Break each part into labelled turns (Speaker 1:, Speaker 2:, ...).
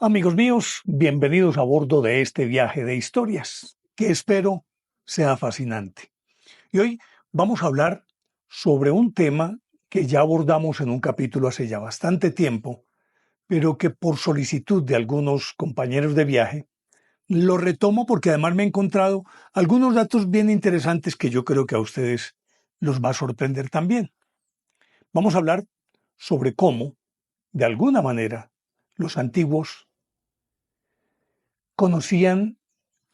Speaker 1: Amigos míos, bienvenidos a bordo de este viaje de historias, que espero sea fascinante. Y hoy vamos a hablar sobre un tema que ya abordamos en un capítulo hace ya bastante tiempo, pero que por solicitud de algunos compañeros de viaje, lo retomo porque además me he encontrado algunos datos bien interesantes que yo creo que a ustedes los va a sorprender también. Vamos a hablar sobre cómo, de alguna manera, los antiguos conocían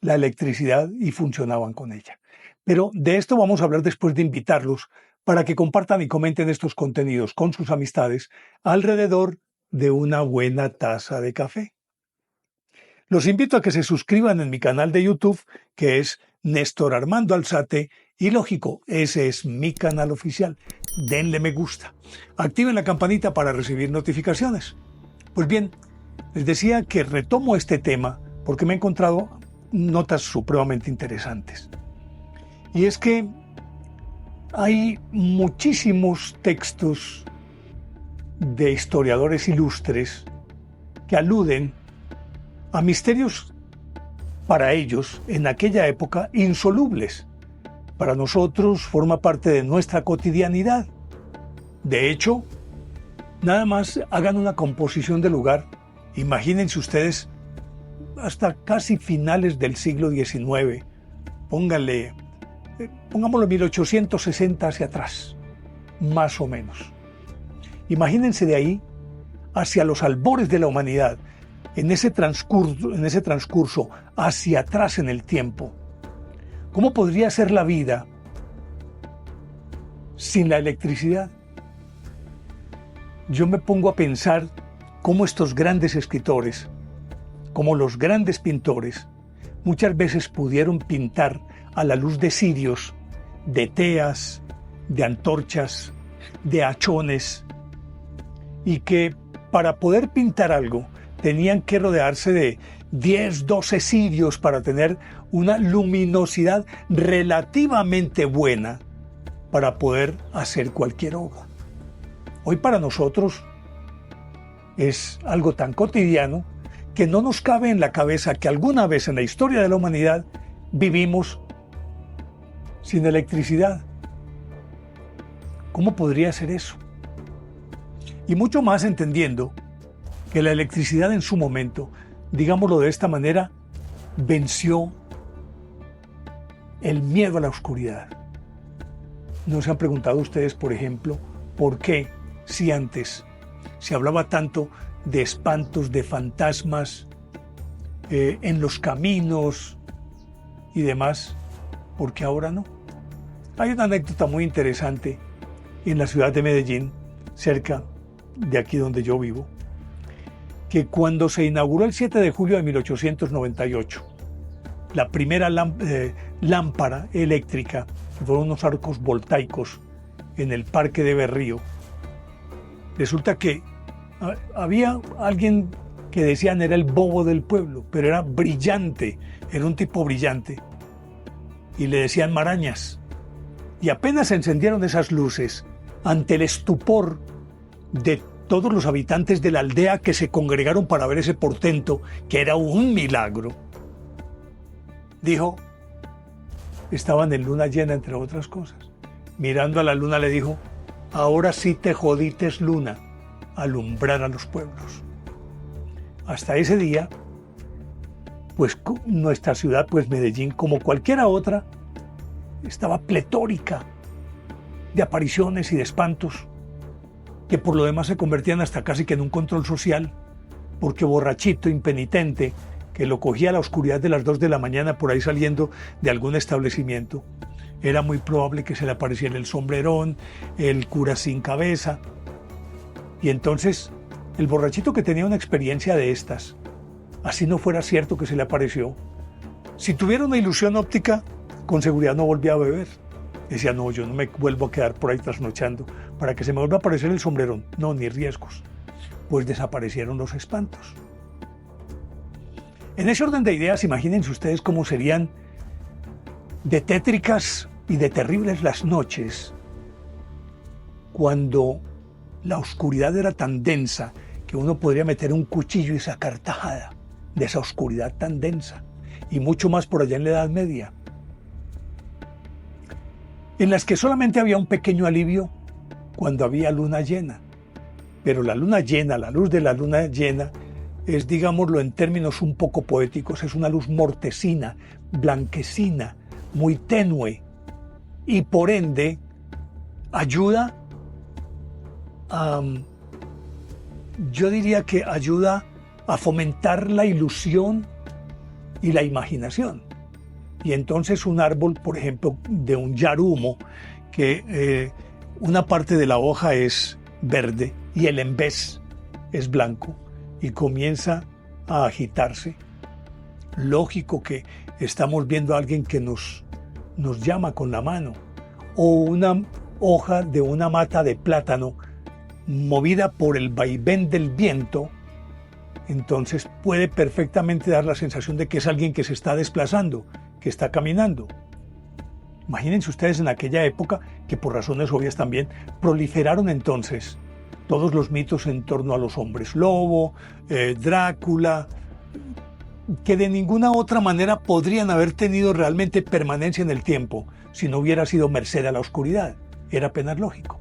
Speaker 1: la electricidad y funcionaban con ella. Pero de esto vamos a hablar después de invitarlos para que compartan y comenten estos contenidos con sus amistades alrededor de una buena taza de café. Los invito a que se suscriban en mi canal de YouTube, que es Néstor Armando Alzate, y lógico, ese es mi canal oficial. Denle me gusta. Activen la campanita para recibir notificaciones. Pues bien, les decía que retomo este tema porque me he encontrado notas supremamente interesantes. Y es que hay muchísimos textos de historiadores ilustres que aluden a misterios para ellos en aquella época insolubles. Para nosotros forma parte de nuestra cotidianidad. De hecho, nada más hagan una composición del lugar. Imagínense ustedes hasta casi finales del siglo XIX. Pongámoslo 1860 hacia atrás, más o menos. Imagínense de ahí hacia los albores de la humanidad, en ese transcurso hacia atrás en el tiempo. ¿Cómo podría ser la vida sin la electricidad? Yo me pongo a pensar cómo estos grandes escritores, como los grandes pintores, muchas veces pudieron pintar a la luz de cirios, de teas, de antorchas, de hachones, y que para poder pintar algo tenían que rodearse de 10, 12 cirios para tener una luminosidad relativamente buena para poder hacer cualquier obra. Hoy para nosotros es algo tan cotidiano que no nos cabe en la cabeza que alguna vez en la historia de la humanidad vivimos sin electricidad. ¿Cómo podría ser eso? Y mucho más entendiendo que la electricidad en su momento, digámoslo de esta manera, venció el miedo a la oscuridad. ¿No se han preguntado ustedes, por ejemplo, por qué, si antes se hablaba tanto de espantos, de fantasmas en los caminos y demás, por qué ahora no? Hay una anécdota muy interesante en la ciudad de Medellín, cerca de aquí donde yo vivo, que cuando se inauguró el 7 de julio de 1898, la primera lámpara eléctrica, que fueron unos arcos voltaicos en el Parque de Berrío, resulta que había alguien que decían era el bobo del pueblo, pero era brillante, era un tipo brillante, y le decían Marañas. Y apenas se encendieron esas luces, ante el estupor de todos los habitantes de la aldea que se congregaron para ver ese portento, que era un milagro, dijo, estaban en luna llena, entre otras cosas. Mirando a la luna le dijo, ahora sí te jodites, luna, alumbrar a los pueblos. Hasta ese día, pues nuestra ciudad, pues Medellín, como cualquiera otra, estaba pletórica de apariciones y de espantos, que por lo demás se convertían hasta casi que en un control social, porque borrachito, impenitente, que lo cogía a la oscuridad de las 2 de la mañana por ahí saliendo de algún establecimiento, era muy probable que se le apareciera el sombrerón, el cura sin cabeza. Y entonces, el borrachito que tenía una experiencia de estas, así no fuera cierto que se le apareció, si tuviera una ilusión óptica, con seguridad no volvía a beber. Decía, no, yo no me vuelvo a quedar por ahí trasnochando para que se me vuelva a aparecer el sombrerón. No, ni riesgos. Pues desaparecieron los espantos. En ese orden de ideas, imagínense ustedes cómo serían de tétricas y de terribles las noches cuando la oscuridad era tan densa que uno podría meter un cuchillo y sacar tajada de esa oscuridad tan densa, y mucho más por allá en la Edad Media, en las que solamente había un pequeño alivio cuando había luna llena. Pero la luna llena, la luz de la luna llena, es, digámoslo en términos un poco poéticos, es una luz mortecina, blanquecina, muy tenue, y por ende ayuda a, yo diría que ayuda a fomentar la ilusión y la imaginación. Y entonces un árbol, por ejemplo, de un yarumo, que una parte de la hoja es verde y el embés es blanco y comienza a agitarse. Lógico que estamos viendo a alguien que nos llama con la mano, o una hoja de una mata de plátano movida por el vaivén del viento, entonces puede perfectamente dar la sensación de que es alguien que se está desplazando, que está caminando. Imagínense ustedes en aquella época, que por razones obvias también proliferaron entonces todos los mitos en torno a los hombres lobo, Drácula, que de ninguna otra manera podrían haber tenido realmente permanencia en el tiempo si no hubiera sido merced a la oscuridad. Era apenas lógico.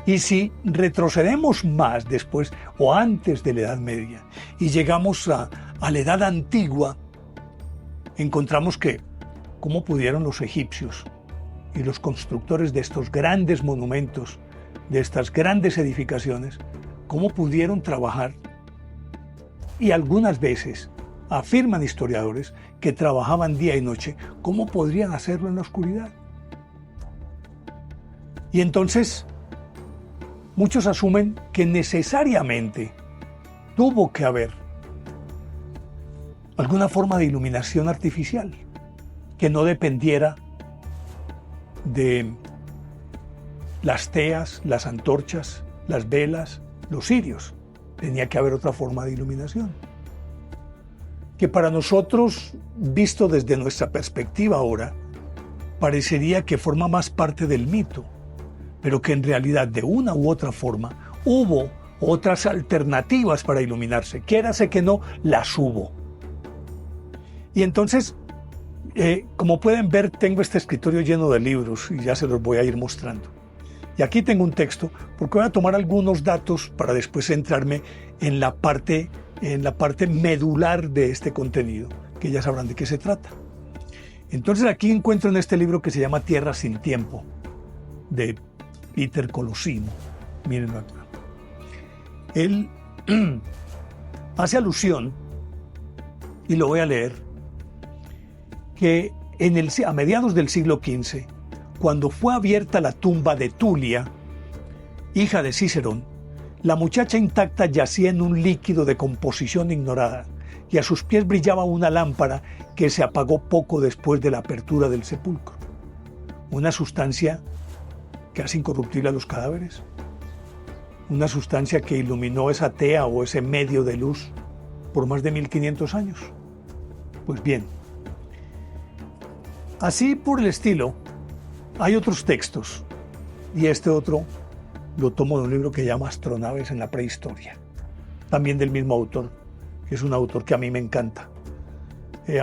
Speaker 1: Y si retrocedemos más después o antes de la Edad Media y llegamos a la Edad Antigua, encontramos que cómo pudieron los egipcios y los constructores de estos grandes monumentos, de estas grandes edificaciones, cómo pudieron trabajar, y algunas veces afirman historiadores que trabajaban día y noche, ¿cómo podrían hacerlo en la oscuridad? Y entonces muchos asumen que necesariamente tuvo que haber alguna forma de iluminación artificial que no dependiera de las teas, las antorchas, las velas, los cirios. Tenía que haber otra forma de iluminación, que para nosotros, visto desde nuestra perspectiva ahora, parecería que forma más parte del mito, pero que en realidad de una u otra forma hubo otras alternativas para iluminarse, quiérase que no, las hubo. Y entonces, como pueden ver, tengo este escritorio lleno de libros y ya se los voy a ir mostrando. Y aquí tengo un texto, porque voy a tomar algunos datos para después centrarme en la parte medular de este contenido, que ya sabrán de qué se trata. Entonces aquí encuentro en este libro que se llama Tierra sin tiempo, de Peter Colosimo. Mírenlo acá. Él hace alusión, y lo voy a leer, que a mediados del siglo XV, cuando fue abierta la tumba de Tulia, hija de Cicerón, la muchacha intacta yacía en un líquido de composición ignorada, y a sus pies brillaba una lámpara que se apagó poco después de la apertura del sepulcro. Una sustancia que hace incorruptible a los cadáveres. Una sustancia que iluminó esa tea o ese medio de luz por más de 1500 años. Pues bien, así por el estilo, hay otros textos, y este otro lo tomo de un libro que se llama Astronaves en la prehistoria, también del mismo autor, que es un autor que a mí me encanta,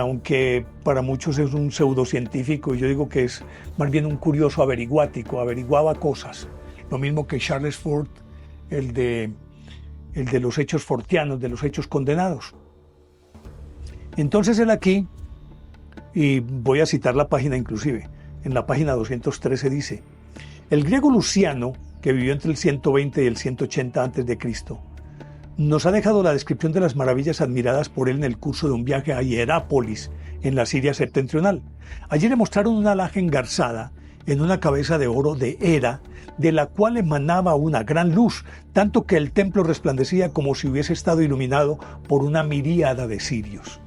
Speaker 1: aunque para muchos es un pseudocientífico, y yo digo que es más bien un curioso averiguático, averiguaba cosas, lo mismo que Charles Fort, el de los hechos fortianos, de los hechos condenados. Entonces él aquí, y voy a citar la página inclusive, en la página 213 dice: el griego Luciano, que vivió entre el 120 y el 180 a.C., nos ha dejado la descripción de las maravillas admiradas por él en el curso de un viaje a Hierápolis, en la Siria septentrional. Allí le mostraron una alhaja engarzada en una cabeza de oro de Hera, de la cual emanaba una gran luz, tanto que el templo resplandecía como si hubiese estado iluminado por una miríada de cirios.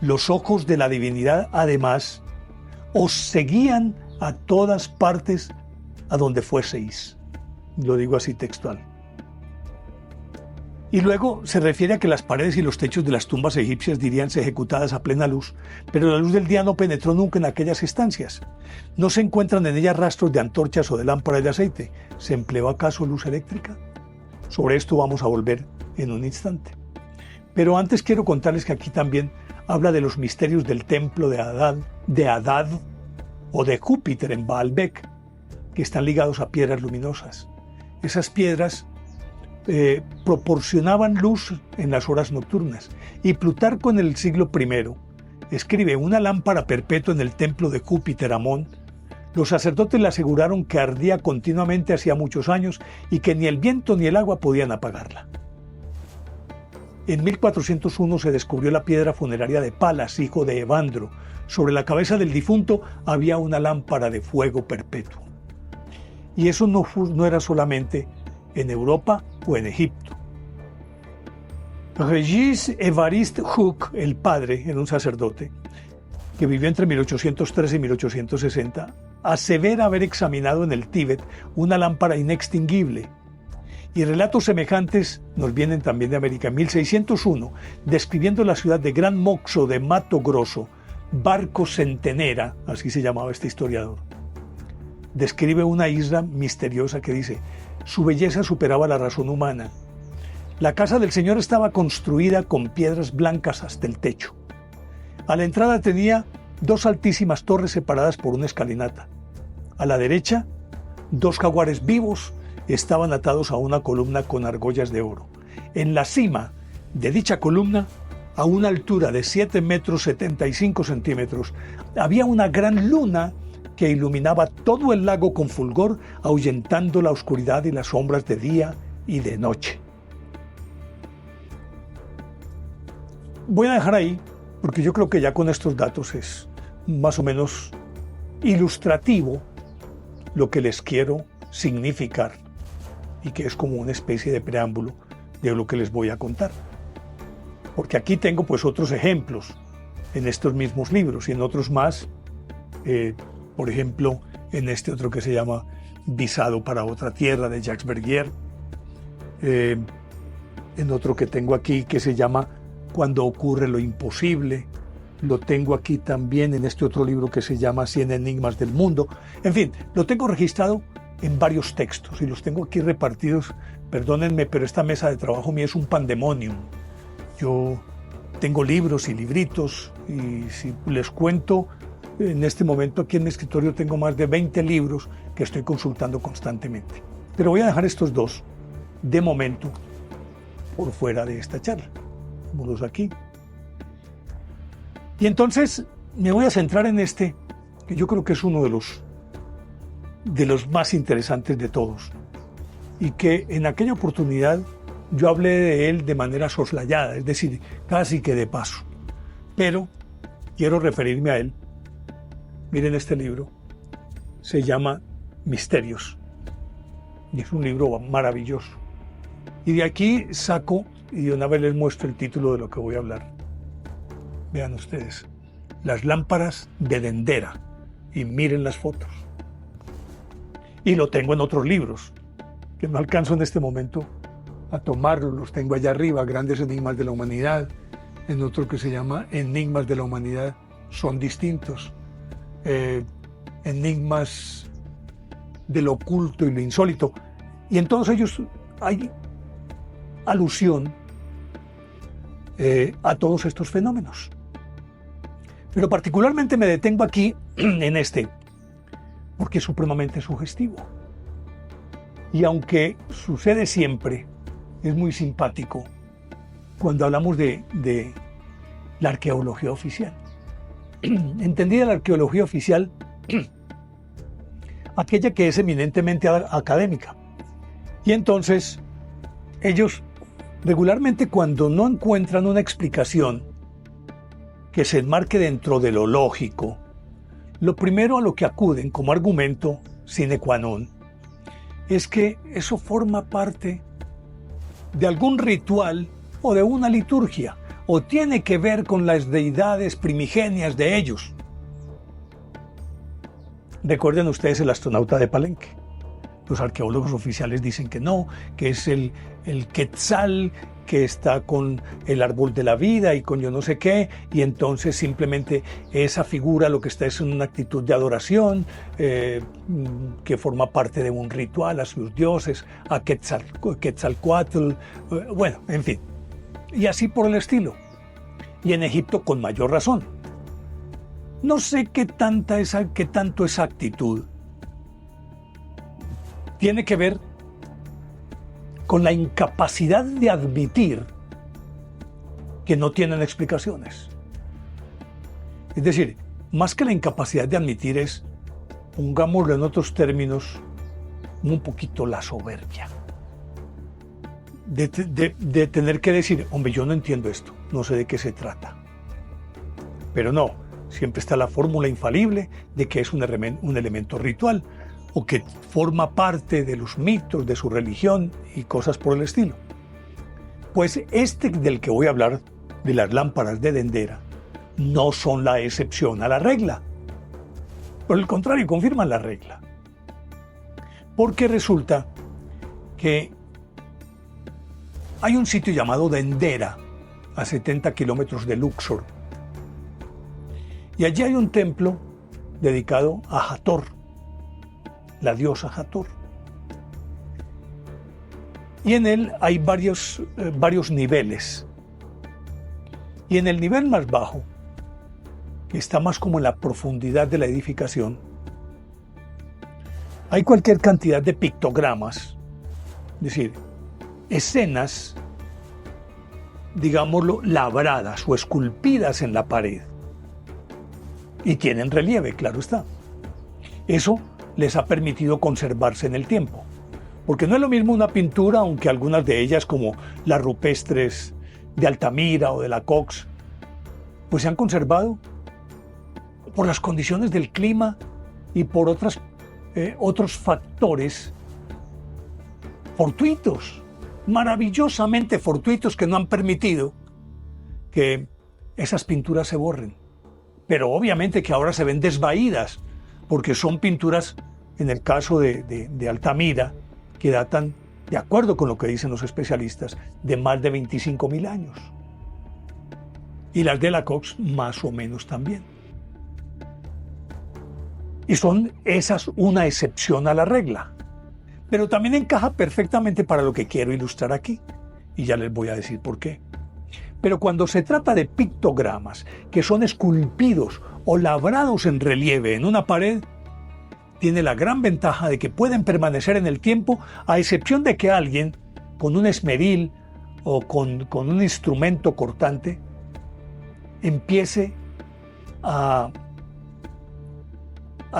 Speaker 1: Los ojos de la divinidad, además, os seguían a todas partes a donde fueseis. Lo digo así textual. Y luego se refiere a que las paredes y los techos de las tumbas egipcias diríanse ejecutadas a plena luz, pero la luz del día no penetró nunca en aquellas estancias. No se encuentran en ellas rastros de antorchas o de lámparas de aceite. ¿Se empleó acaso luz eléctrica? Sobre esto vamos a volver en un instante. Pero antes quiero contarles que aquí también habla de los misterios del templo de Hadad o de Júpiter en Baalbek, que están ligados a piedras luminosas. Esas piedras proporcionaban luz en las horas nocturnas, y Plutarco en el siglo I escribe: una lámpara perpetua en el templo de Júpiter Amón. Los sacerdotes le aseguraron que ardía continuamente hacía muchos años y que ni el viento ni el agua podían apagarla. En 1401 se descubrió la piedra funeraria de Palas, hijo de Evandro. Sobre la cabeza del difunto había una lámpara de fuego perpetuo. Y eso no era solamente en Europa o en Egipto. Régis Évariste Houck, el padre, era un sacerdote que vivió entre 1813 y 1860, asevera haber examinado en el Tíbet una lámpara inextinguible. Y relatos semejantes nos vienen también de América. En 1601, describiendo la ciudad de Gran Moxo de Mato Grosso, Barco Centenera, así se llamaba este historiador, describe una isla misteriosa que dice: su belleza superaba la razón humana. La casa del señor estaba construida con piedras blancas hasta el techo. A la entrada tenía 2 altísimas torres separadas por una escalinata. A la derecha, 2 jaguares vivos estaban atados a una columna con argollas de oro. En la cima de dicha columna, a una altura de 7 metros 75 centímetros, había una gran luna que iluminaba todo el lago con fulgor, ahuyentando la oscuridad y las sombras de día y de noche. Voy a dejar ahí, porque yo creo que ya con estos datos es más o menos ilustrativo lo que les quiero significar, y que es como una especie de preámbulo de lo que les voy a contar. Porque aquí tengo pues otros ejemplos en estos mismos libros y en otros más, por ejemplo, en este otro que se llama Visado para otra tierra, de Jacques Vergier, en otro que tengo aquí que se llama Cuando ocurre lo imposible. Lo tengo aquí también en este otro libro que se llama 100 enigmas del mundo. En fin, lo tengo registrado en varios textos y los tengo aquí repartidos. Perdónenme, pero esta mesa de trabajo mía es un pandemonium. Yo tengo libros y libritos, y si les cuento, en este momento aquí en mi escritorio tengo más de 20 libros que estoy consultando constantemente. Pero voy a dejar estos 2, de momento, por fuera de esta charla. Vámonos aquí. Y entonces me voy a centrar en este, que yo creo que es uno de los más interesantes de todos, y que en aquella oportunidad yo hablé de él de manera soslayada, es decir, casi que de paso. Pero quiero referirme a él. Miren, este libro se llama Misterios, y es un libro maravilloso. Y de aquí saco, y de una vez les muestro el título de lo que voy a hablar. Vean ustedes: Las lámparas de Dendera, y miren las fotos. Y lo tengo en otros libros, que no alcanzo en este momento a tomarlos, los tengo allá arriba: Grandes enigmas de la humanidad, en otro que se llama Enigmas de la humanidad son distintos, enigmas de lo oculto y lo insólito, y en todos ellos hay alusión a todos estos fenómenos. Pero particularmente me detengo aquí en este, porque es supremamente sugestivo. Y aunque sucede siempre, es muy simpático cuando hablamos de la arqueología oficial. Entendida la arqueología oficial, aquella que es eminentemente académica. Y entonces, ellos regularmente, cuando no encuentran una explicación que se enmarque dentro de lo lógico, lo primero a lo que acuden como argumento sine qua non es que eso forma parte de algún ritual o de una liturgia, o tiene que ver con las deidades primigenias de ellos. Recuerden ustedes el astronauta de Palenque. Los arqueólogos oficiales dicen que no, que es el Quetzal que está con el árbol de la vida y con yo no sé qué, y entonces simplemente esa figura lo que está es una actitud de adoración que forma parte de un ritual a sus dioses, a Quetzalcóatl, bueno, en fin, y así por el estilo. Y en Egipto con mayor razón. No sé qué tanto esa actitud tiene que ver con la incapacidad de admitir que no tienen explicaciones. Es decir, más que la incapacidad de admitir es, pongámoslo en otros términos, un poquito la soberbia. De tener que decir, hombre, yo no entiendo esto, no sé de qué se trata. Pero no, siempre está la fórmula infalible de que es un elemento ritual, o que forma parte de los mitos de su religión y cosas por el estilo. Pues este del que voy a hablar, de las lámparas de Dendera, no son la excepción a la regla. Por el contrario, confirman la regla. Porque resulta que hay un sitio llamado Dendera, a 70 kilómetros de Luxor, y allí hay un templo dedicado a Hathor, la diosa Hathor. Y en él hay varios niveles. Y en el nivel más bajo, que está más como en la profundidad de la edificación, hay cualquier cantidad de pictogramas, es decir, escenas, digámoslo, labradas o esculpidas en la pared. Y tienen relieve, claro está. Eso les ha permitido conservarse en el tiempo. Porque no es lo mismo una pintura, aunque algunas de ellas, como las rupestres de Altamira o de la Cox, pues se han conservado por las condiciones del clima y por otros factores fortuitos, maravillosamente fortuitos, que no han permitido que esas pinturas se borren. Pero obviamente que ahora se ven desvaídas, porque son pinturas, en el caso de Altamira, que datan, de acuerdo con lo que dicen los especialistas, de más de 25.000 años. Y las de la Cox más o menos también. Y son esas una excepción a la regla. Pero también encaja perfectamente para lo que quiero ilustrar aquí. Y ya les voy a decir por qué. Pero cuando se trata de pictogramas que son esculpidos o labrados en relieve en una pared, tiene la gran ventaja de que pueden permanecer en el tiempo, a excepción de que alguien con un esmeril o con un instrumento cortante empiece a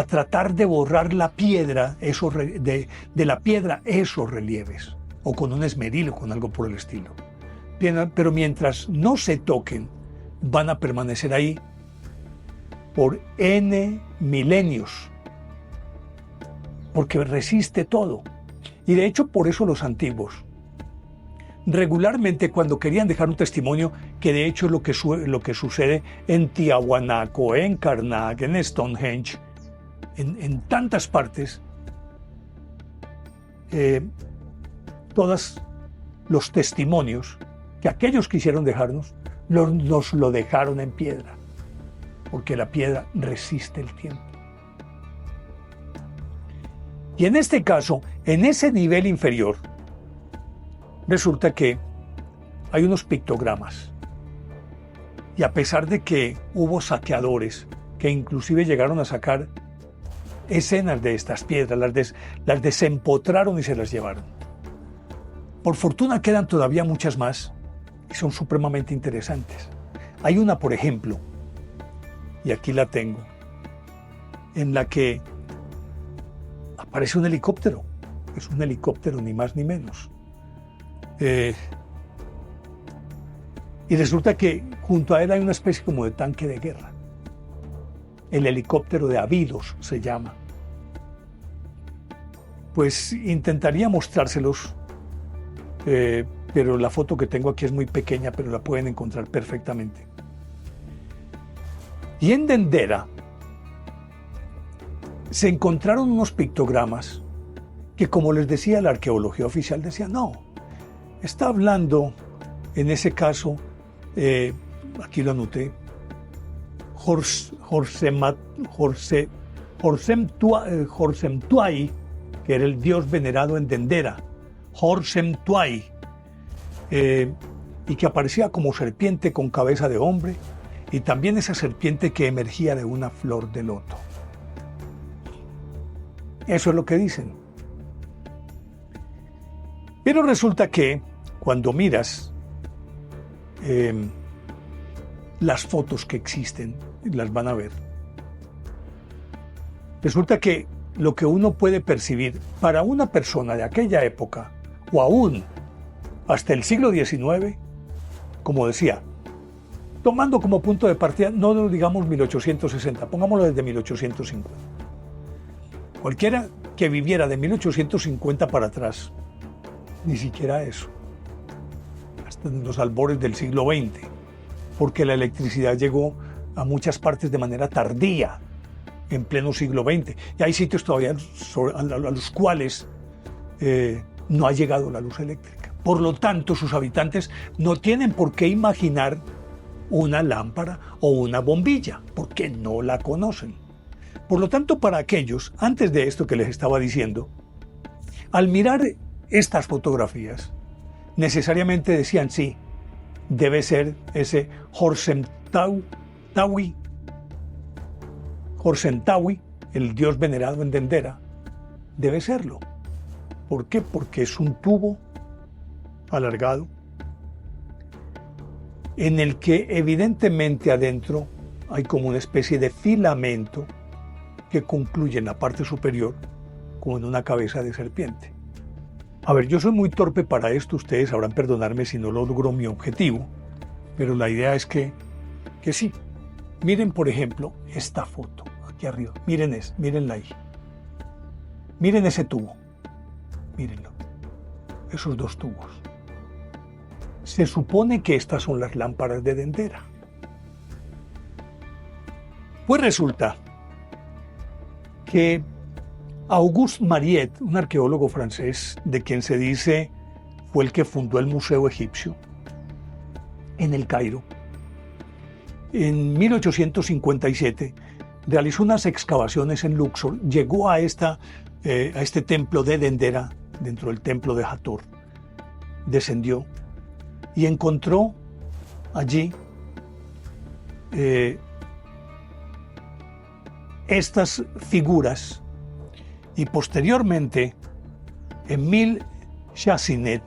Speaker 1: tratar de borrar la piedra, de la piedra esos relieves, o con un esmeril o con algo por el estilo. Pero mientras no se toquen, van a permanecer ahí por N milenios, porque resiste todo. Y de hecho, por eso los antiguos, regularmente cuando querían dejar un testimonio, que de hecho es lo que sucede en Tiahuanaco, en Karnak, en Stonehenge, en tantas partes, todos los testimonios que aquellos quisieron dejarnos, nos lo dejaron en piedra, porque la piedra resiste el tiempo. Y en este caso, en ese nivel inferior, resulta que hay unos pictogramas. Y a pesar de que hubo saqueadores que inclusive llegaron a sacar escenas de estas piedras, las desempotraron y se las llevaron. Por fortuna quedan todavía muchas más y son supremamente interesantes. Hay una, por ejemplo, y aquí la tengo, en la que aparece un helicóptero. Es un helicóptero, ni más ni menos. Y resulta que junto a él hay una especie como de tanque de guerra. El helicóptero de Abidos se llama. Pues intentaría mostrárselos, pero la foto que tengo aquí es muy pequeña, pero la pueden encontrar perfectamente. Y en Dendera se encontraron unos pictogramas que, como les decía, la arqueología oficial decía, no, está hablando, en ese caso, aquí lo anoté, Horsem-Tuai, que era el dios venerado en Dendera, Horsem-Tuai, y que aparecía como serpiente con cabeza de hombre, y también esa serpiente que emergía de una flor de loto. Eso es lo que dicen. Pero resulta que cuando miras las fotos que existen, las van a ver, resulta que lo que uno puede percibir para una persona de aquella época, o aún hasta el siglo XIX, como decía, tomando como punto de partida, no digamos 1860, pongámoslo desde 1850. Cualquiera que viviera de 1850 para atrás, ni siquiera eso, hasta en los albores del siglo XX, porque la electricidad llegó a muchas partes de manera tardía, en pleno siglo XX, y hay sitios todavía a los cuales no ha llegado la luz eléctrica. Por lo tanto, sus habitantes no tienen por qué imaginar una lámpara o una bombilla, porque no la conocen. Por lo tanto, para aquellos, antes de esto que les estaba diciendo, al mirar estas fotografías, necesariamente decían, sí, debe ser ese Horsem-Taui, el dios venerado en Dendera, debe serlo. ¿Por qué? Porque es un tubo alargado en el que evidentemente adentro hay como una especie de filamento que concluye en la parte superior como en una cabeza de serpiente. A ver, yo soy muy torpe para esto, ustedes sabrán perdonarme si no logro mi objetivo, pero la idea es que sí. Miren, por ejemplo, esta foto, aquí arriba. Mírenla ahí. Miren ese tubo. Mírenlo. Esos dos tubos. Se supone que estas son las lámparas de Dendera. Pues resulta que Auguste Mariette, un arqueólogo francés, de quien se dice fue el que fundó el Museo Egipcio en el Cairo, en 1857 realizó unas excavaciones en Luxor, llegó a este templo de Dendera, dentro del templo de Hathor, descendió y encontró allí estas figuras, y posteriormente Émile Chassinet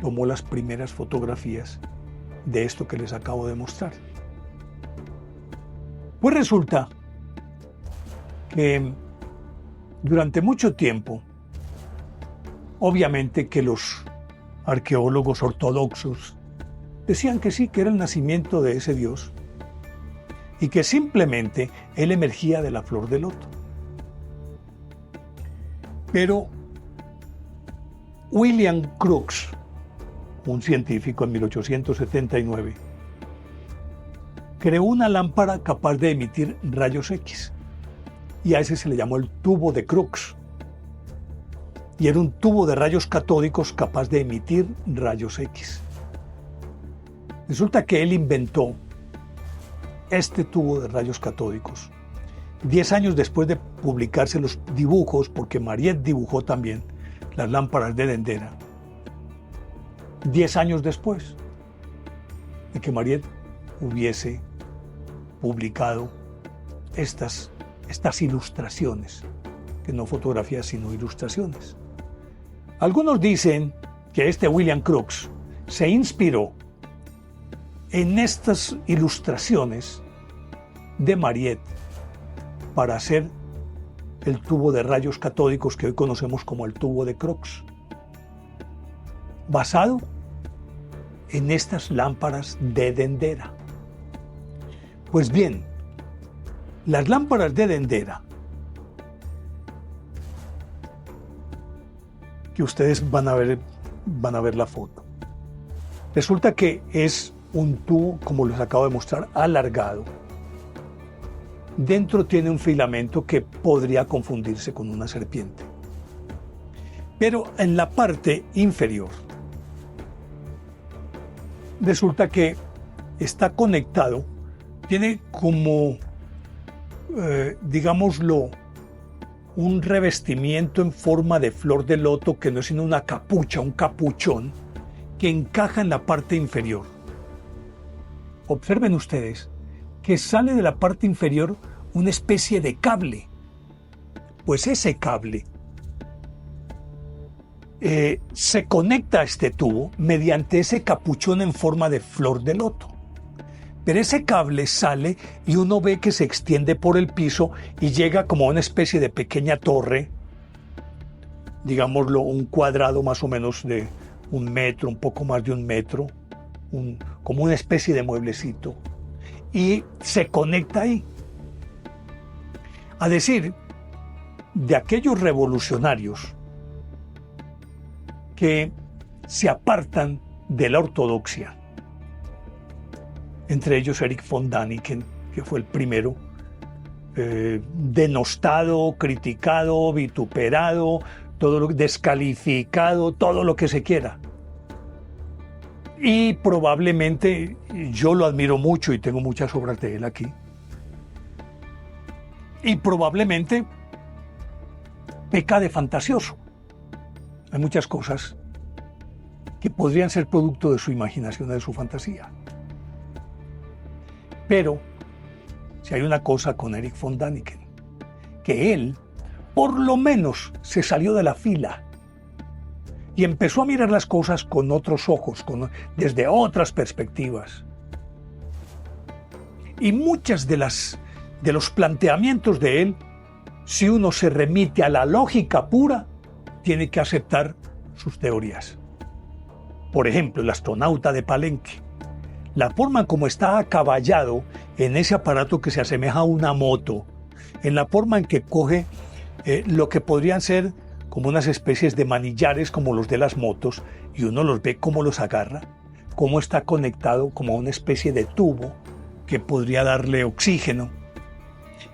Speaker 1: tomó las primeras fotografías de esto que les acabo de mostrar. Pues resulta que durante mucho tiempo, obviamente que los arqueólogos ortodoxos decían que sí, que era el nacimiento de ese dios y que simplemente él emergía de la flor de loto. Pero William Crookes, un científico en 1879, creó una lámpara capaz de emitir rayos X, y a ese se le llamó el tubo de Crookes. Y era un tubo de rayos catódicos capaz de emitir rayos X. Resulta que él inventó este tubo de rayos catódicos 10 años después de publicarse los dibujos, porque Mariette dibujó también las lámparas de Dendera. 10 años después de que Mariette hubiese publicado estas ilustraciones, que no fotografías sino ilustraciones. Algunos dicen que este William Crookes se inspiró en estas ilustraciones de Mariette para hacer el tubo de rayos catódicos que hoy conocemos como el tubo de Crookes, basado en estas lámparas de Dendera. Pues bien, las lámparas de Dendera, que ustedes van a ver la foto, resulta que es un tubo, como les acabo de mostrar, alargado. Dentro tiene un filamento que podría confundirse con una serpiente. Pero en la parte inferior resulta que está conectado, tiene como, digámoslo, un revestimiento en forma de flor de loto que no es sino una capucha, un capuchón, que encaja en la parte inferior. Observen ustedes que sale de la parte inferior una especie de cable. Pues ese cable se conecta a este tubo mediante ese capuchón en forma de flor de loto. Pero ese cable sale y uno ve que se extiende por el piso y llega como a una especie de pequeña torre, digámoslo, un cuadrado más o menos de 1 metro, un poco más de 1 metro, como una especie de mueblecito, y se conecta ahí. A decir de aquellos revolucionarios que se apartan de la ortodoxia, entre ellos Erich von Däniken, que fue el primero, denostado, criticado, vituperado, descalificado, todo lo que se quiera. Y probablemente, yo lo admiro mucho y tengo muchas obras de él aquí, y probablemente peca de fantasioso. Hay muchas cosas que podrían ser producto de su imaginación, de su fantasía. Pero si hay una cosa con Erich von Däniken, que él por lo menos se salió de la fila y empezó a mirar las cosas con otros ojos, desde otras perspectivas. Y muchas de los planteamientos de él, si uno se remite a la lógica pura, tiene que aceptar sus teorías. Por ejemplo, el astronauta de Palenque. La forma como está acaballado en ese aparato que se asemeja a una moto, en la forma en que coge lo que podrían ser como unas especies de manillares como los de las motos, y uno los ve cómo los agarra, cómo está conectado como a una especie de tubo que podría darle oxígeno,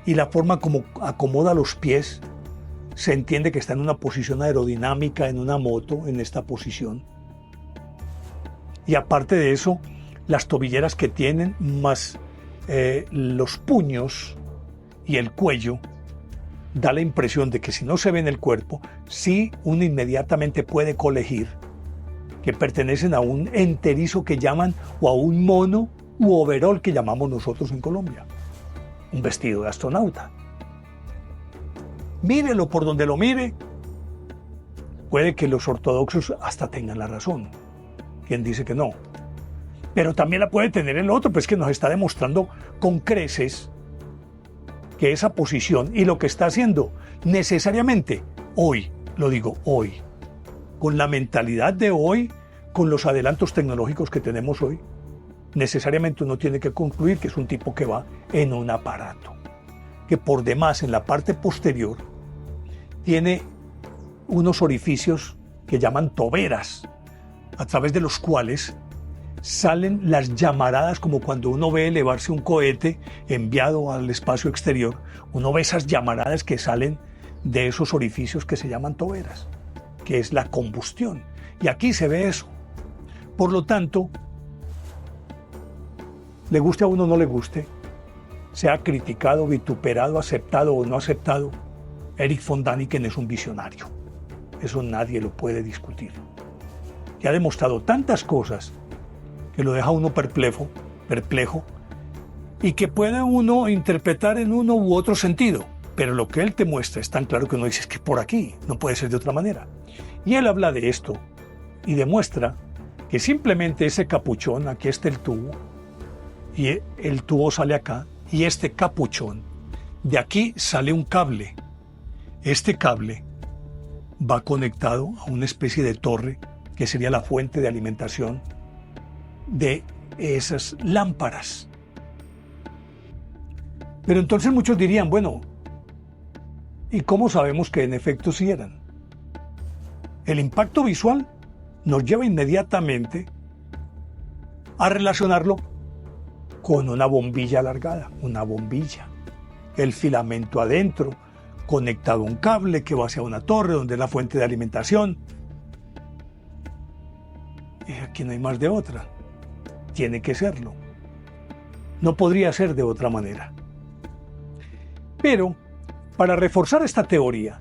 Speaker 1: y la forma como acomoda los pies, se entiende que está en una posición aerodinámica en una moto, en esta posición. Y aparte de eso, las tobilleras que tienen, más los puños y el cuello, da la impresión de que si no se ve en el cuerpo, sí uno inmediatamente puede colegir que pertenecen a un enterizo que llaman, o a un mono u overol que llamamos nosotros en Colombia, un vestido de astronauta. Mírelo por donde lo mire, puede que los ortodoxos hasta tengan la razón. ¿Quién dice que no? Pero también la puede tener el otro, pues que nos está demostrando con creces que esa posición y lo que está haciendo necesariamente hoy, lo digo hoy, con la mentalidad de hoy, con los adelantos tecnológicos que tenemos hoy, necesariamente uno tiene que concluir que es un tipo que va en un aparato, que por demás en la parte posterior tiene unos orificios que llaman toberas, a través de los cuales salen las llamaradas, como cuando uno ve elevarse un cohete enviado al espacio exterior, uno ve esas llamaradas que salen de esos orificios que se llaman toberas, que es la combustión. Y aquí se ve eso. Por lo tanto, le guste a uno o no le guste, sea criticado, vituperado, aceptado o no aceptado, Erich von Däniken es un visionario. Eso nadie lo puede discutir. Y ha demostrado tantas cosas que lo deja uno perplejo, y que puede uno interpretar en uno u otro sentido. Pero lo que él te muestra es tan claro que uno dice, es que por aquí, no puede ser de otra manera. Y él habla de esto y demuestra que simplemente ese capuchón, aquí está el tubo, y el tubo sale acá, y este capuchón, de aquí sale un cable. Este cable va conectado a una especie de torre que sería la fuente de alimentación de esas lámparas. Pero entonces muchos dirían, bueno, ¿y cómo sabemos que en efecto sí eran? El impacto visual nos lleva inmediatamente a relacionarlo con una bombilla alargada, una bombilla, el filamento adentro, conectado a un cable que va hacia una torre donde es la fuente de alimentación. Y aquí no hay más de otra. Tiene que serlo. No podría ser de otra manera. Pero, para reforzar esta teoría,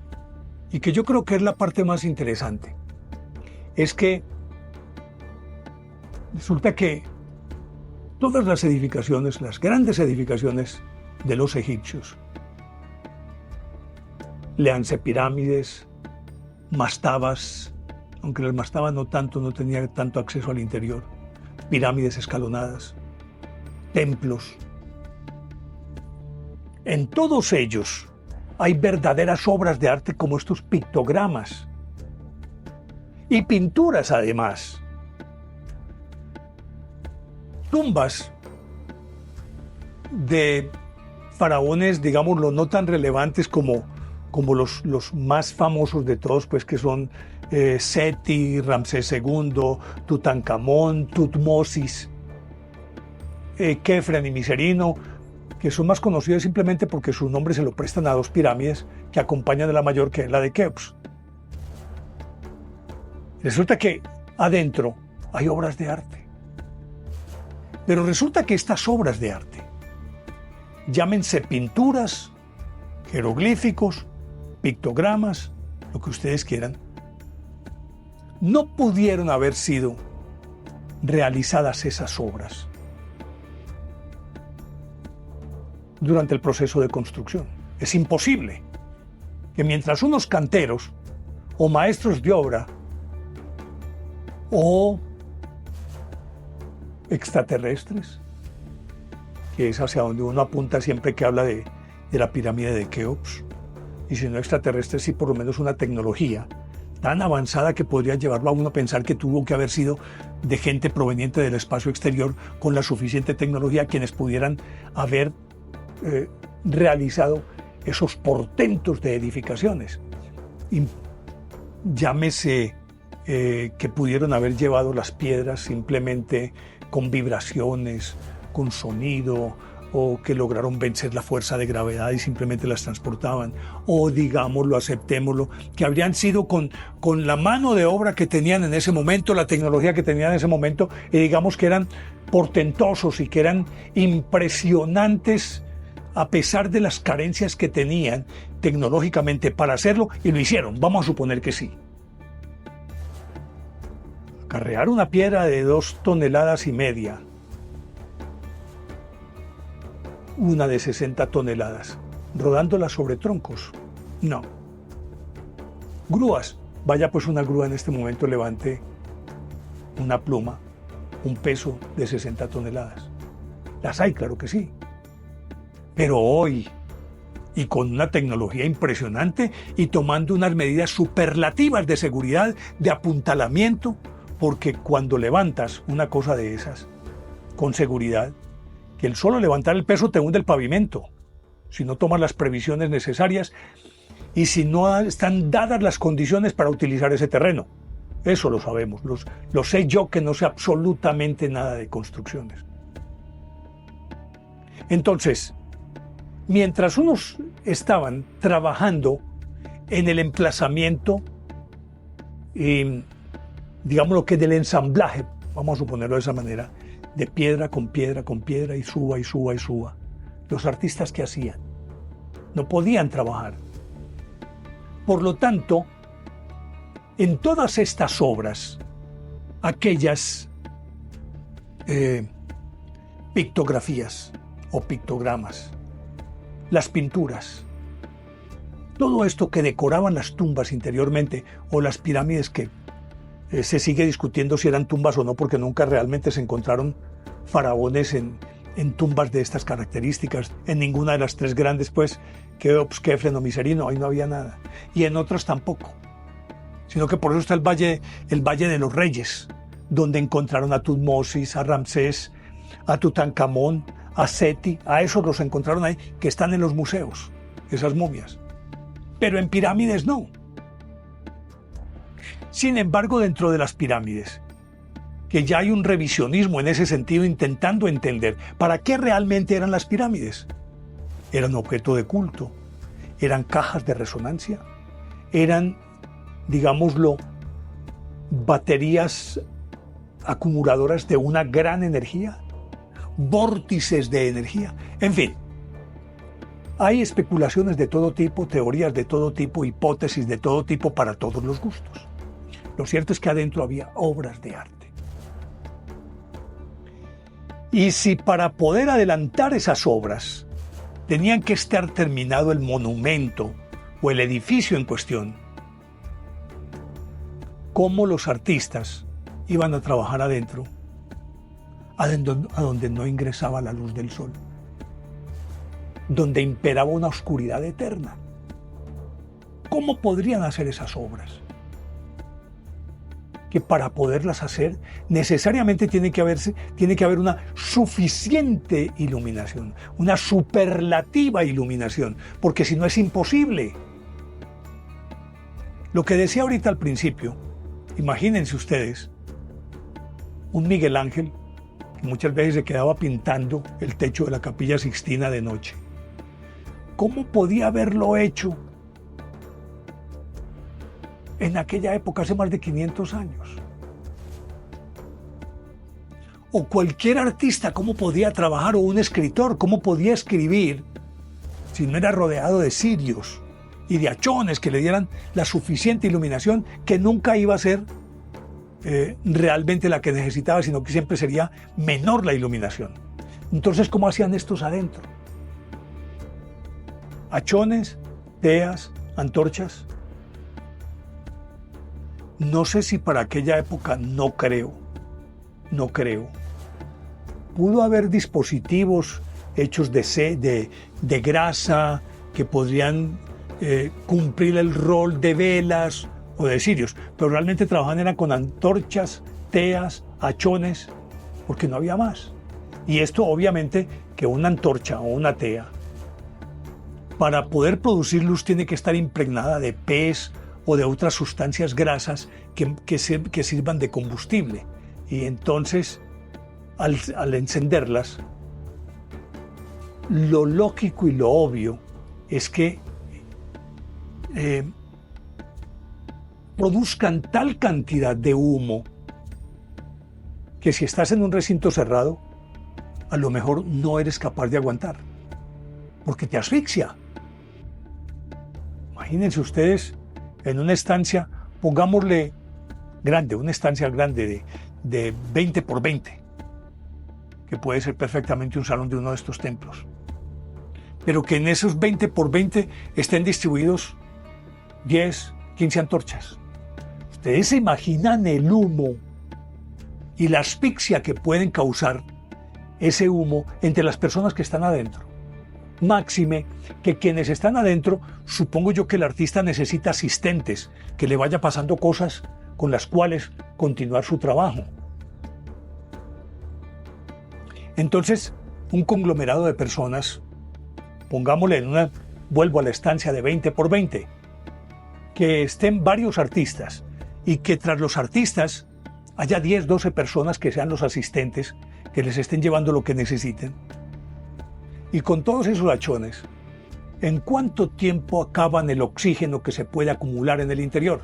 Speaker 1: y que yo creo que es la parte más interesante, es que resulta que todas las edificaciones, las grandes edificaciones de los egipcios, léanse pirámides, mastabas, aunque las mastabas no tenía tanto acceso al interior, pirámides escalonadas, templos. En todos ellos hay verdaderas obras de arte como estos pictogramas y pinturas además. Tumbas de faraones, digámoslo, no tan relevantes como los más famosos de todos, pues que son Seti, Ramsés II, Tutankamón, Tutmosis, Kefren y Miserino, que son más conocidos simplemente porque su nombre se lo prestan a dos pirámides que acompañan a la mayor, que es la de Keops. Resulta que adentro hay obras de arte. Pero resulta que estas obras de arte, llámense pinturas, jeroglíficos, pictogramas, lo que ustedes quieran, no pudieron haber sido realizadas esas obras durante el proceso de construcción. Es imposible que mientras unos canteros o maestros de obra o extraterrestres, que es hacia donde uno apunta siempre que habla de la pirámide de Keops, y si no extraterrestres, sí por lo menos una tecnología tan avanzada que podría llevarlo a uno a pensar que tuvo que haber sido de gente proveniente del espacio exterior con la suficiente tecnología quienes pudieran haber realizado esos portentos de edificaciones. Y llámese que pudieron haber llevado las piedras simplemente con vibraciones, con sonido, o que lograron vencer la fuerza de gravedad y simplemente las transportaban, o digámoslo, aceptémoslo, que habrían sido con la mano de obra que tenían en ese momento, la tecnología que tenían en ese momento, y digamos que eran portentosos y que eran impresionantes a pesar de las carencias que tenían tecnológicamente para hacerlo, y lo hicieron, vamos a suponer que sí. Acarrear una piedra de 2,5 toneladas, una de 60 toneladas, rodándola sobre troncos, no. Grúas, vaya pues una grúa en este momento levante una pluma, un peso de 60 toneladas. Las hay, claro que sí. Pero hoy, y con una tecnología impresionante y tomando unas medidas superlativas de seguridad, de apuntalamiento, porque cuando levantas una cosa de esas, con seguridad, que el solo levantar el peso te hunde el pavimento, si no tomas las previsiones necesarias y si no están dadas las condiciones para utilizar ese terreno. Eso lo sabemos, lo sé yo que no sé absolutamente nada de construcciones. Entonces, mientras unos estaban trabajando en el emplazamiento, digámoslo que del ensamblaje, vamos a suponerlo de esa manera, de piedra con piedra con piedra, y suba y suba y suba, los artistas, ¿qué hacían? No podían trabajar. Por lo tanto, en todas estas obras, aquellas pictografías o pictogramas, las pinturas, todo esto que decoraban las tumbas interiormente, o las pirámides, que se sigue discutiendo si eran tumbas o no, porque nunca realmente se encontraron faraones en tumbas de estas características, en ninguna de las tres grandes, pues, Keops, Kefren o Miserino, ahí no había nada, y en otras tampoco, sino que por eso está el Valle de los Reyes, donde encontraron a Tutmosis, a Ramsés, a Tutankamón, a Seti, a esos los encontraron ahí, que están en los museos, esas momias, pero en pirámides no. Sin embargo, dentro de las pirámides, que ya hay un revisionismo en ese sentido, intentando entender para qué realmente eran las pirámides. Eran objeto de culto, eran cajas de resonancia, eran, digámoslo, baterías acumuladoras de una gran energía, vórtices de energía, en fin. Hay especulaciones de todo tipo, teorías de todo tipo, hipótesis de todo tipo para todos los gustos. Lo cierto es que adentro había obras de arte. Y si para poder adelantar esas obras tenían que estar terminado el monumento o el edificio en cuestión, ¿cómo los artistas iban a trabajar adentro, a donde no ingresaba la luz del sol, donde imperaba una oscuridad eterna? ¿Cómo podrían hacer esas obras? Que para poderlas hacer necesariamente tiene que haber una suficiente iluminación, una superlativa iluminación, porque si no es imposible. Lo que decía ahorita al principio, imagínense ustedes, un Miguel Ángel que muchas veces se quedaba pintando el techo de la Capilla Sixtina de noche. ¿Cómo podía haberlo hecho en aquella época, hace más de 500 años? O cualquier artista, ¿cómo podía trabajar? O un escritor, ¿cómo podía escribir si no era rodeado de cirios y de hachones que le dieran la suficiente iluminación, que nunca iba a ser realmente la que necesitaba, sino que siempre sería menor la iluminación? Entonces, ¿cómo hacían estos adentro? Hachones, teas, antorchas. No sé si para aquella época, no creo. Pudo haber dispositivos hechos de grasa que podrían cumplir el rol de velas o de cirios, pero realmente trabajaban eran con antorchas, teas, hachones, porque no había más. Y esto obviamente que una antorcha o una tea, para poder producir luz, tiene que estar impregnada de pez o de otras sustancias grasas que sirvan de combustible. Y entonces, al encenderlas, lo lógico y lo obvio es que produzcan tal cantidad de humo que si estás en un recinto cerrado, a lo mejor no eres capaz de aguantar, porque te asfixia. Imagínense ustedes en una estancia, pongámosle grande, una estancia grande de 20 por 20, que puede ser perfectamente un salón de uno de estos templos, pero que en esos 20 por 20 estén distribuidos 10, 15 antorchas. Ustedes se imaginan el humo y la asfixia que pueden causar ese humo entre las personas que están adentro. Máxime que quienes están adentro, supongo yo que el artista necesita asistentes, que le vaya pasando cosas con las cuales continuar su trabajo. Entonces, un conglomerado de personas, pongámosle vuelvo a la estancia de 20 por 20, que estén varios artistas y que tras los artistas haya 10, 12 personas que sean los asistentes, que les estén llevando lo que necesiten. Y con todos esos hachones, ¿en cuánto tiempo acaban el oxígeno que se puede acumular en el interior?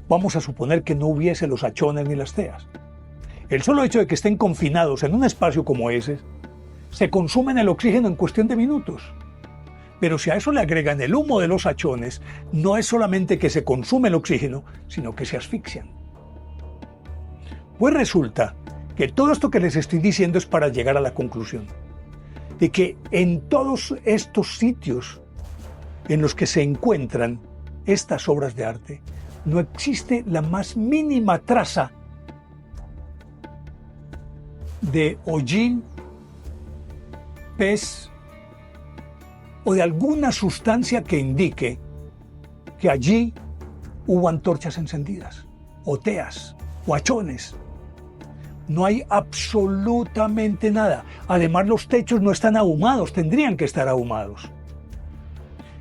Speaker 1: Vamos a suponer que no hubiese los hachones ni las teas. El solo hecho de que estén confinados en un espacio como ese, se consumen el oxígeno en cuestión de minutos. Pero si a eso le agregan el humo de los hachones, no es solamente que se consume el oxígeno, sino que se asfixian. Pues resulta que todo esto que les estoy diciendo es para llegar a la conclusión de que en todos estos sitios en los que se encuentran estas obras de arte, no existe la más mínima traza de hollín, pez o de alguna sustancia que indique que allí hubo antorchas encendidas, o teas, o hachones. No hay absolutamente nada. Además, los techos no están ahumados, tendrían que estar ahumados.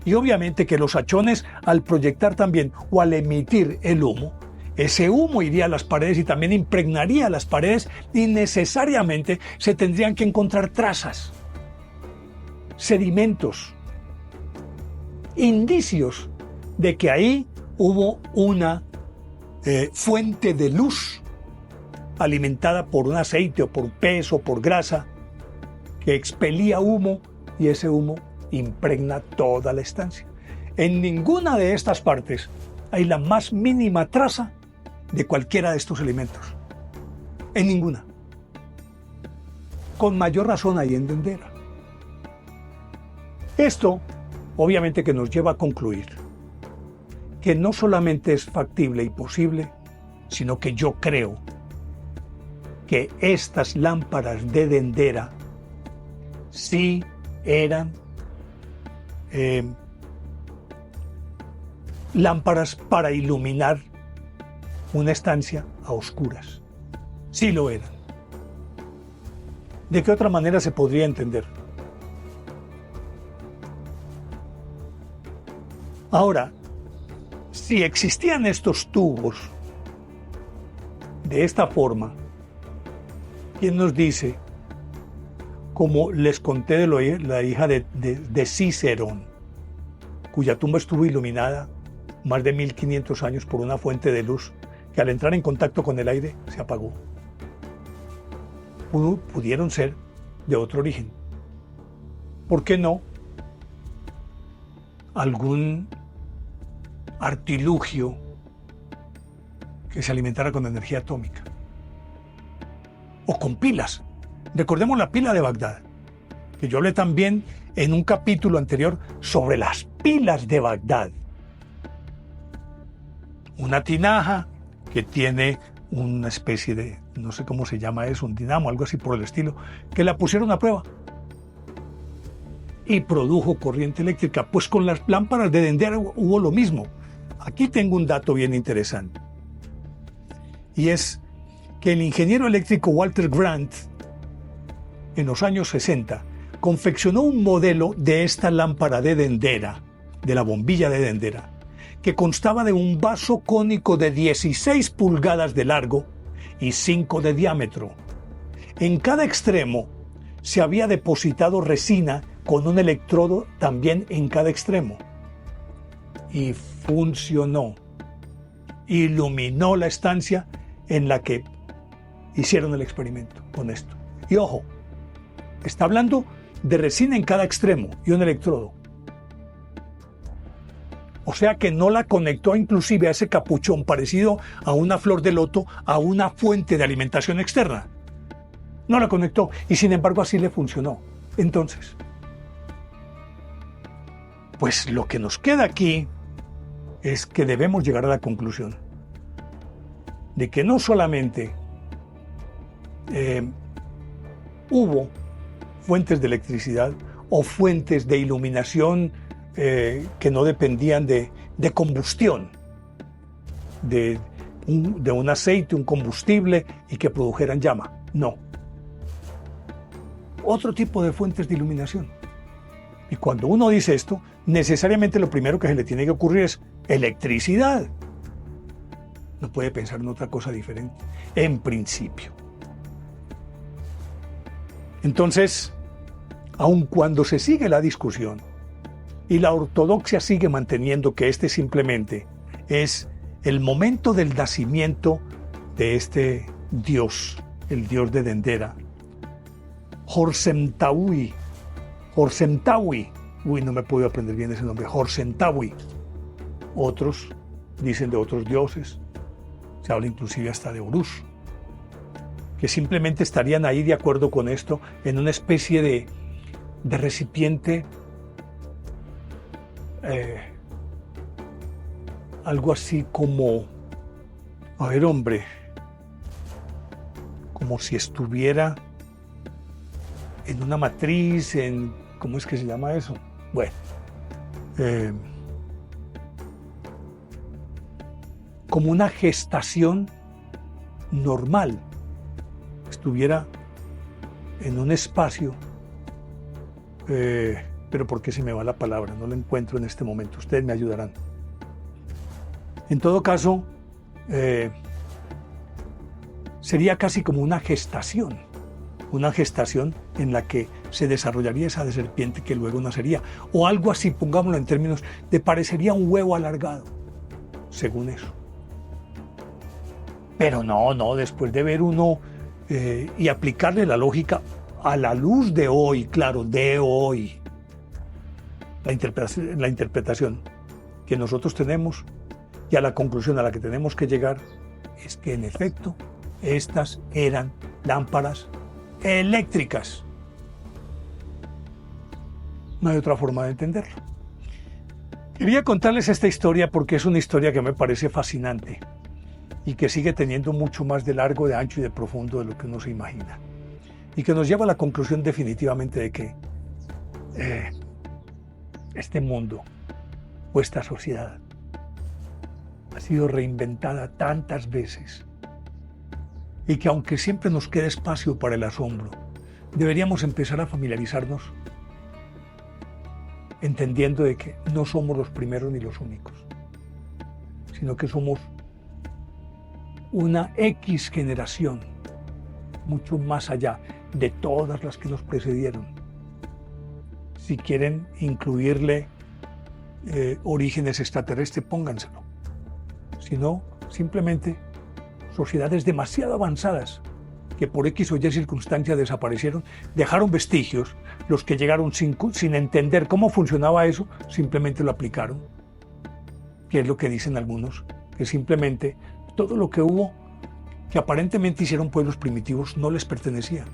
Speaker 1: Y obviamente que los hachones, al proyectar también o al emitir el humo, ese humo iría a las paredes y también impregnaría las paredes y necesariamente se tendrían que encontrar trazas. sedimentos, indicios de que ahí hubo una fuente de luz alimentada por un aceite o por pez o por grasa que expelía humo, y ese humo impregna toda la estancia. En ninguna de estas partes hay la más mínima traza de cualquiera de estos elementos. En ninguna. Con mayor razón ahí en Dendera. Esto, obviamente, que nos lleva a concluir que no solamente es factible y posible, sino que yo creo que estas lámparas de Dendera sí eran lámparas para iluminar una estancia a oscuras. Sí lo eran. ¿De qué otra manera se podría entender? Ahora, si existían estos tubos de esta forma, ¿quién nos dice, como les conté de la hija de Cicerón, cuya tumba estuvo iluminada más de 1500 años por una fuente de luz que al entrar en contacto con el aire se apagó? Pudieron ser de otro origen. ¿Por qué no algún artilugio que se alimentara con energía atómica? O con pilas. Recordemos la pila de Bagdad, que yo hablé también en un capítulo anterior sobre las pilas de Bagdad. Una tinaja que tiene una especie de, no sé cómo se llama eso, un dinamo, algo así por el estilo, que la pusieron a prueba y produjo corriente eléctrica. Pues con las lámparas de Dendera hubo lo mismo. Aquí tengo un dato bien interesante, y es que el ingeniero eléctrico Walter Grant, en los años 60, confeccionó un modelo de esta lámpara de Dendera, de la bombilla de Dendera, que constaba de un vaso cónico de 16 pulgadas de largo y 5 de diámetro. En cada extremo se había depositado resina con un electrodo también en cada extremo. Y funcionó. Iluminó la estancia en la que hicieron el experimento con esto. Y ojo, está hablando de resina en cada extremo y un electrodo. O sea que no la conectó inclusive a ese capuchón parecido a una flor de loto, a una fuente de alimentación externa. No la conectó, y sin embargo así le funcionó. Entonces, pues lo que nos queda aquí es que debemos llegar a la conclusión de que no solamente hubo fuentes de electricidad o fuentes de iluminación que no dependían de combustión, de un aceite, un combustible, y que produjeran llama. No. Otro tipo de fuentes de iluminación. Y cuando uno dice esto, necesariamente lo primero que se le tiene que ocurrir es electricidad. No puede pensar en otra cosa diferente, en principio. Entonces, aun cuando se sigue la discusión y la ortodoxia sigue manteniendo que este simplemente es el momento del nacimiento de este dios, el dios de Dendera, Horsemtawi, no me puedo aprender bien ese nombre, Horsemtawi. Otros dicen de otros dioses, se habla inclusive hasta de Horus, que simplemente estarían ahí de acuerdo con esto, en una especie de recipiente, algo así como, a ver, hombre, como si estuviera en una matriz, ¿cómo es que se llama eso? Bueno, como una gestación normal, estuviera en un espacio, pero ¿por qué se me va la palabra? No la encuentro en este momento, ustedes me ayudarán. En todo caso, sería casi como una gestación en la que se desarrollaría esa serpiente que luego nacería. O algo así, pongámoslo en términos de parecería un huevo alargado, según eso. Pero no, después de ver uno y aplicarle la lógica a la luz de hoy, claro, de hoy, la interpretación que nosotros tenemos y a la conclusión a la que tenemos que llegar es que en efecto estas eran lámparas eléctricas. No hay otra forma de entenderlo. Quería contarles esta historia porque es una historia que me parece fascinante y que sigue teniendo mucho más de largo, de ancho y de profundo de lo que uno se imagina. Y que nos lleva a la conclusión definitivamente de que este mundo o esta sociedad ha sido reinventada tantas veces y que aunque siempre nos queda espacio para el asombro, deberíamos empezar a familiarizarnos entendiendo de que no somos los primeros ni los únicos, sino que somos una X generación, mucho más allá de todas las que nos precedieron. Si quieren incluirle orígenes extraterrestres, pónganselo. Si no, simplemente sociedades demasiado avanzadas que por X o Y circunstancia desaparecieron, dejaron vestigios. Los que llegaron sin entender cómo funcionaba eso, simplemente lo aplicaron. Que es lo que dicen algunos, que simplemente todo lo que hubo, que aparentemente hicieron pueblos primitivos, no les pertenecía,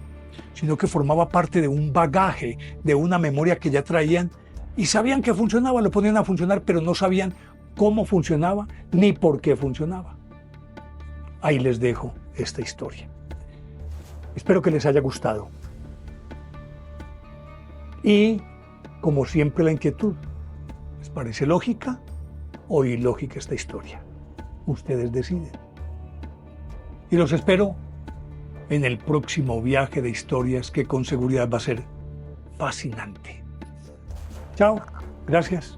Speaker 1: sino que formaba parte de un bagaje, de una memoria que ya traían y sabían que funcionaba, lo ponían a funcionar, pero no sabían cómo funcionaba ni por qué funcionaba. Ahí les dejo esta historia. Espero que les haya gustado. Y, como siempre, la inquietud. ¿Les parece lógica o ilógica esta historia? Ustedes deciden. Y los espero en el próximo viaje de historias que con seguridad va a ser fascinante. Chao, gracias.